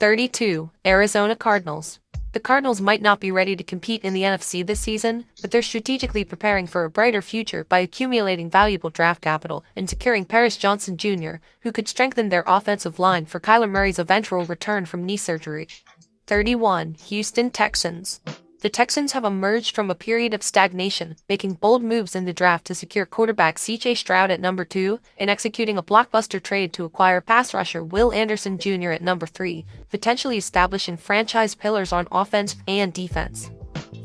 32. Arizona Cardinals. The Cardinals might not be ready to compete in the NFC this season, but they're strategically preparing for a brighter future by accumulating valuable draft capital and securing Paris Johnson Jr., who could strengthen their offensive line for Kyler Murray's eventual return from knee surgery. 31. Houston Texans. The Texans have emerged from a period of stagnation, making bold moves in the draft to secure quarterback C.J. Stroud at number 2 and executing a blockbuster trade to acquire pass rusher Will Anderson Jr. at number 3, potentially establishing franchise pillars on offense and defense.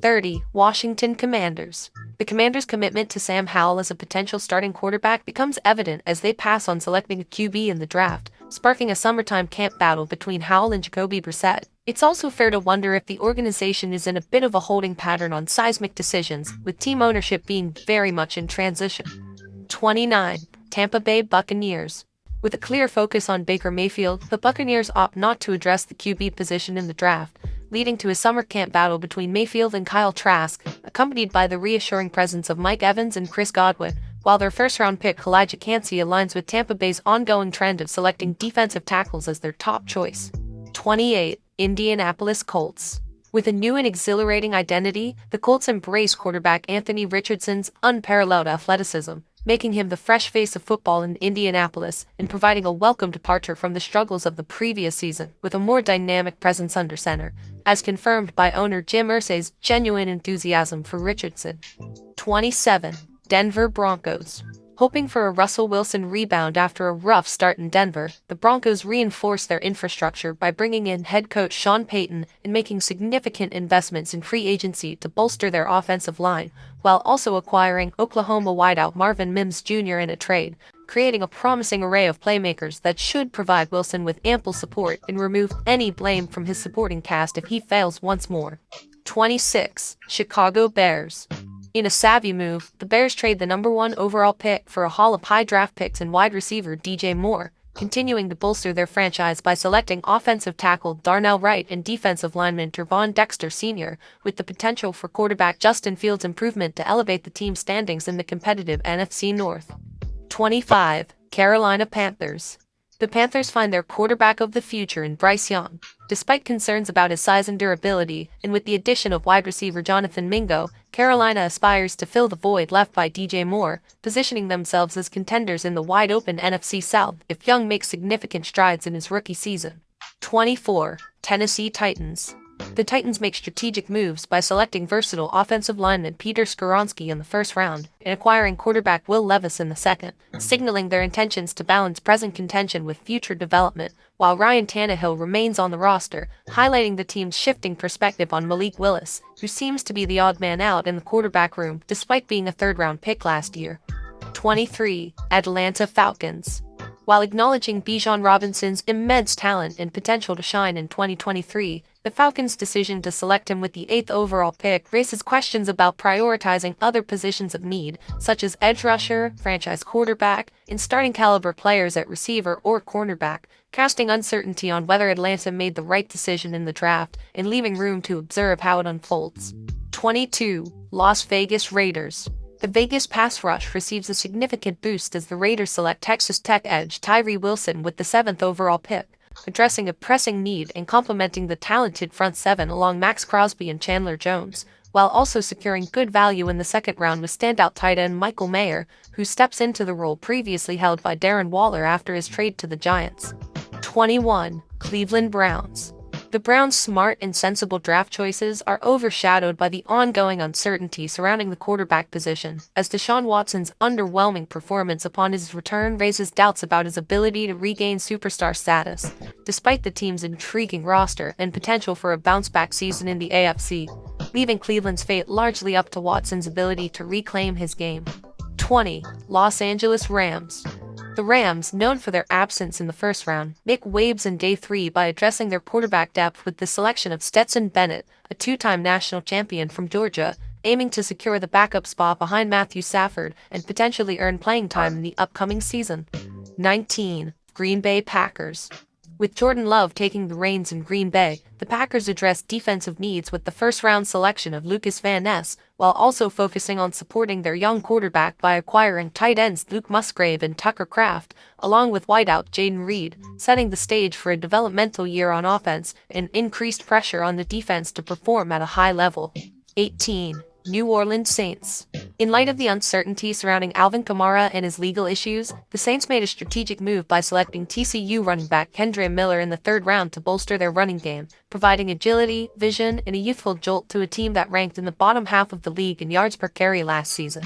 30. Washington Commanders. The Commanders' commitment to Sam Howell as a potential starting quarterback becomes evident as they pass on selecting a QB in the draft, sparking a summertime camp battle between Howell and Jacoby Brissett. It's also fair to wonder if the organization is in a bit of a holding pattern on seismic decisions, with team ownership being very much in transition. 29. Tampa Bay Buccaneers. With a clear focus on Baker Mayfield, the Buccaneers opt not to address the QB position in the draft, leading to a summer camp battle between Mayfield and Kyle Trask, accompanied by the reassuring presence of Mike Evans and Chris Godwin, while their first-round pick Elijah Cansey aligns with Tampa Bay's ongoing trend of selecting defensive tackles as their top choice. 28. Indianapolis Colts. With a new and exhilarating identity, the Colts embrace quarterback Anthony Richardson's unparalleled athleticism, making him the fresh face of football in Indianapolis and providing a welcome departure from the struggles of the previous season with a more dynamic presence under center, as confirmed by owner Jim Irsay's genuine enthusiasm for Richardson. 27. Denver Broncos. Hoping for a Russell Wilson rebound after a rough start in Denver, the Broncos reinforced their infrastructure by bringing in head coach Sean Payton and making significant investments in free agency to bolster their offensive line, while also acquiring Oklahoma wideout Marvin Mims Jr. in a trade, creating a promising array of playmakers that should provide Wilson with ample support and remove any blame from his supporting cast if he fails once more. 26. Chicago Bears. In a savvy move, the Bears trade the number 1 overall pick for a haul of high draft picks and wide receiver DJ Moore, continuing to bolster their franchise by selecting offensive tackle Darnell Wright and defensive lineman Tervon Dexter Sr., with the potential for quarterback Justin Fields' improvement to elevate the team's standings in the competitive NFC North. 25. Carolina Panthers. The Panthers find their quarterback of the future in Bryce Young. Despite concerns about his size and durability, and with the addition of wide receiver Jonathan Mingo, Carolina aspires to fill the void left by DJ Moore, positioning themselves as contenders in the wide-open NFC South if Young makes significant strides in his rookie season. 24. Tennessee Titans. The Titans make strategic moves by selecting versatile offensive lineman Peter Skoronski in the first round and acquiring quarterback Will Levis in the second, signaling their intentions to balance present contention with future development, while Ryan Tannehill remains on the roster, highlighting the team's shifting perspective on Malik Willis, who seems to be the odd man out in the quarterback room despite being a third-round pick last year. 23. Atlanta Falcons. While acknowledging Bijan Robinson's immense talent and potential to shine in 2023, the Falcons' decision to select him with the 8th overall pick raises questions about prioritizing other positions of need, such as edge rusher, franchise quarterback, and starting caliber players at receiver or cornerback, casting uncertainty on whether Atlanta made the right decision in the draft and leaving room to observe how it unfolds. 22. Las Vegas Raiders. The Vegas pass rush receives a significant boost as the Raiders select Texas Tech edge Tyree Wilson with the 7th overall pick, addressing a pressing need and complementing the talented front seven along Max Crosby and Chandler Jones, while also securing good value in the second round with standout tight end Michael Mayer, who steps into the role previously held by Darren Waller after his trade to the Giants. 21. Cleveland Browns. The Browns' smart and sensible draft choices are overshadowed by the ongoing uncertainty surrounding the quarterback position, as Deshaun Watson's underwhelming performance upon his return raises doubts about his ability to regain superstar status, despite the team's intriguing roster and potential for a bounce-back season in the AFC, leaving Cleveland's fate largely up to Watson's ability to reclaim his game. 20. Los Angeles Rams. The Rams, known for their absence in the first round, make waves in day 3 by addressing their quarterback depth with the selection of Stetson Bennett, a 2-time national champion from Georgia, aiming to secure the backup spot behind Matthew Stafford and potentially earn playing time in the upcoming season. 19. Green Bay Packers. With Jordan Love taking the reins in Green Bay, the Packers addressed defensive needs with the first-round selection of Lucas Van Ness, while also focusing on supporting their young quarterback by acquiring tight ends Luke Musgrave and Tucker Kraft, along with wideout Jaden Reed, setting the stage for a developmental year on offense and increased pressure on the defense to perform at a high level. 18. New Orleans Saints. In light of the uncertainty surrounding Alvin Kamara and his legal issues, the Saints made a strategic move by selecting TCU running back Kendre Miller in the third round to bolster their running game, providing agility, vision, and a youthful jolt to a team that ranked in the bottom half of the league in yards per carry last season.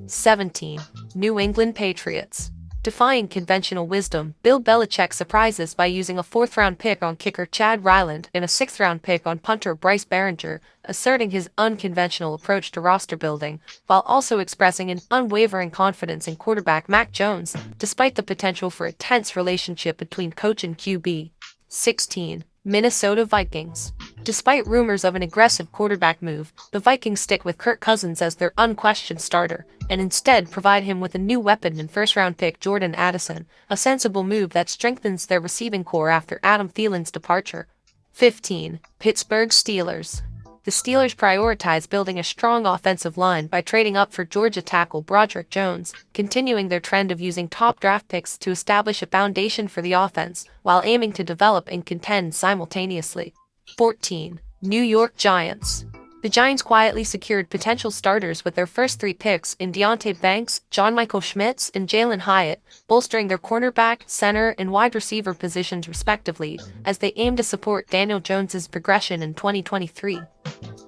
17. New England Patriots. Defying conventional wisdom, Bill Belichick surprises by using a fourth-round pick on kicker Chad Ryland and a sixth-round pick on punter Bryce Behringer, asserting his unconventional approach to roster building, while also expressing an unwavering confidence in quarterback Mac Jones, despite the potential for a tense relationship between coach and QB. 16. Minnesota Vikings. Despite rumors of an aggressive quarterback move, the Vikings stick with Kirk Cousins as their unquestioned starter, and instead provide him with a new weapon in first-round pick Jordan Addison, a sensible move that strengthens their receiving core after Adam Thielen's departure. 15. Pittsburgh Steelers. The Steelers prioritize building a strong offensive line by trading up for Georgia tackle Broderick Jones, continuing their trend of using top draft picks to establish a foundation for the offense, while aiming to develop and contend simultaneously. 14. New York Giants. The Giants quietly secured potential starters with their first three picks in Deonte Banks, John Michael Schmitz, and Jalen Hyatt, bolstering their cornerback, center, and wide receiver positions respectively, as they aim to support Daniel Jones's progression in 2023.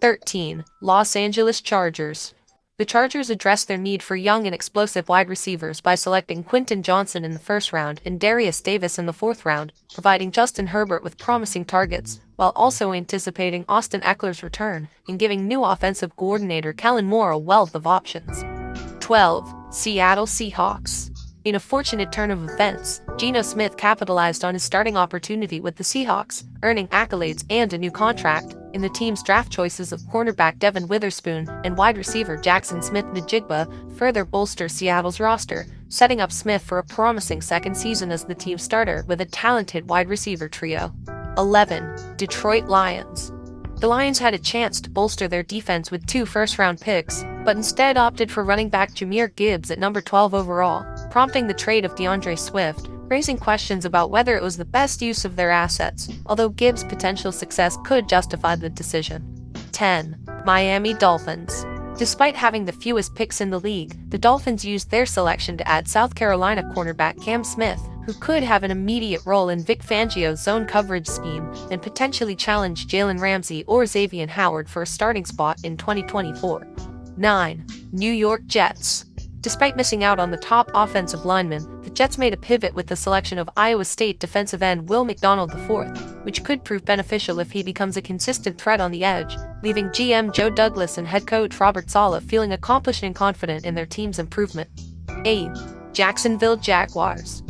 13. Los Angeles Chargers. The Chargers addressed their need for young and explosive wide receivers by selecting Quentin Johnson in the first round and Darius Davis in the fourth round, providing Justin Herbert with promising targets, while also anticipating Austin Eckler's return and giving new offensive coordinator Kellen Moore a wealth of options. 12. Seattle Seahawks. In a fortunate turn of events, Geno Smith capitalized on his starting opportunity with the Seahawks, earning accolades and a new contract in the team's draft choices of cornerback Devin Witherspoon and wide receiver Jackson Smith-Njigba further bolster Seattle's roster, setting up Smith for a promising second season as the team starter with a talented wide receiver trio. 11. Detroit Lions. The Lions had a chance to bolster their defense with 2 first-round picks, but instead opted for running back Jahmyr Gibbs at number 12 overall, prompting the trade of DeAndre Swift, raising questions about whether it was the best use of their assets, although Gibbs' potential success could justify the decision. 10. Miami Dolphins. Despite having the fewest picks in the league, the Dolphins used their selection to add South Carolina cornerback Cam Smith, who could have an immediate role in Vic Fangio's zone coverage scheme and potentially challenge Jalen Ramsey or Xavier Howard for a starting spot in 2024. 9. New York Jets. Despite missing out on the top offensive lineman, the Jets made a pivot with the selection of Iowa State defensive end Will McDonald IV, which could prove beneficial if he becomes a consistent threat on the edge, leaving GM Joe Douglas and head coach Robert Saleh feeling accomplished and confident in their team's improvement. 8. Jacksonville Jaguars.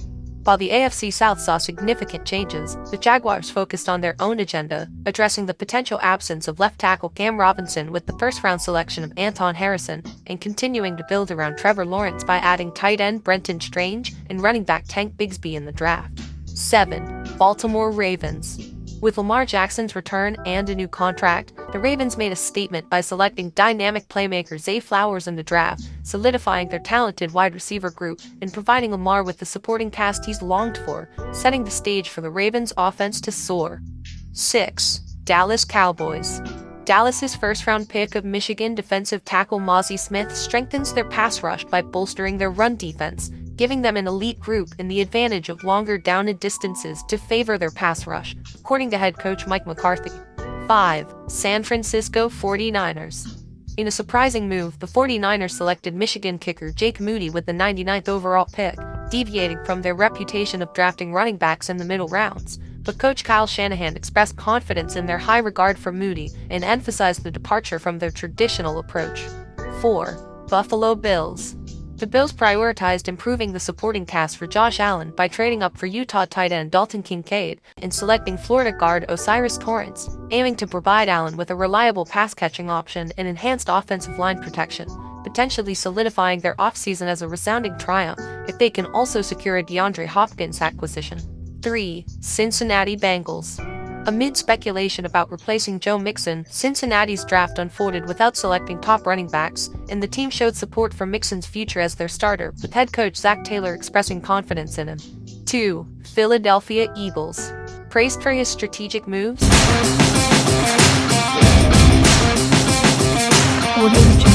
While the AFC South saw significant changes, the Jaguars focused on their own agenda, addressing the potential absence of left tackle Cam Robinson with the first-round selection of Anton Harrison, and continuing to build around Trevor Lawrence by adding tight end Brenton Strange and running back Tank Bigsby in the draft. 7. Baltimore Ravens. With Lamar Jackson's return and a new contract, the Ravens made a statement by selecting dynamic playmaker Zay Flowers in the draft, solidifying their talented wide receiver group and providing Lamar with the supporting cast he's longed for, setting the stage for the Ravens' offense to soar. 6. Dallas Cowboys. Dallas's first-round pick of Michigan defensive tackle Mozzie Smith strengthens their pass rush by bolstering their run defense, giving them an elite group and the advantage of longer downed distances to favor their pass rush, according to head coach Mike McCarthy. 5. San Francisco 49ers. In a surprising move, the 49ers selected Michigan kicker Jake Moody with the 99th overall pick, deviating from their reputation of drafting running backs in the middle rounds. But coach Kyle Shanahan expressed confidence in their high regard for Moody and emphasized the departure from their traditional approach. 4. Buffalo Bills. The Bills prioritized improving the supporting cast for Josh Allen by trading up for Utah tight end Dalton Kincaid and selecting Florida guard Osiris Torrance, aiming to provide Allen with a reliable pass-catching option and enhanced offensive line protection, potentially solidifying their offseason as a resounding triumph if they can also secure a DeAndre Hopkins acquisition. 3. Cincinnati Bengals. Amid speculation about replacing Joe Mixon, Cincinnati's draft unfolded without selecting top running backs, and the team showed support for Mixon's future as their starter, with head coach Zach Taylor expressing confidence in him. 2. Philadelphia Eagles. Praised for his strategic moves? Audio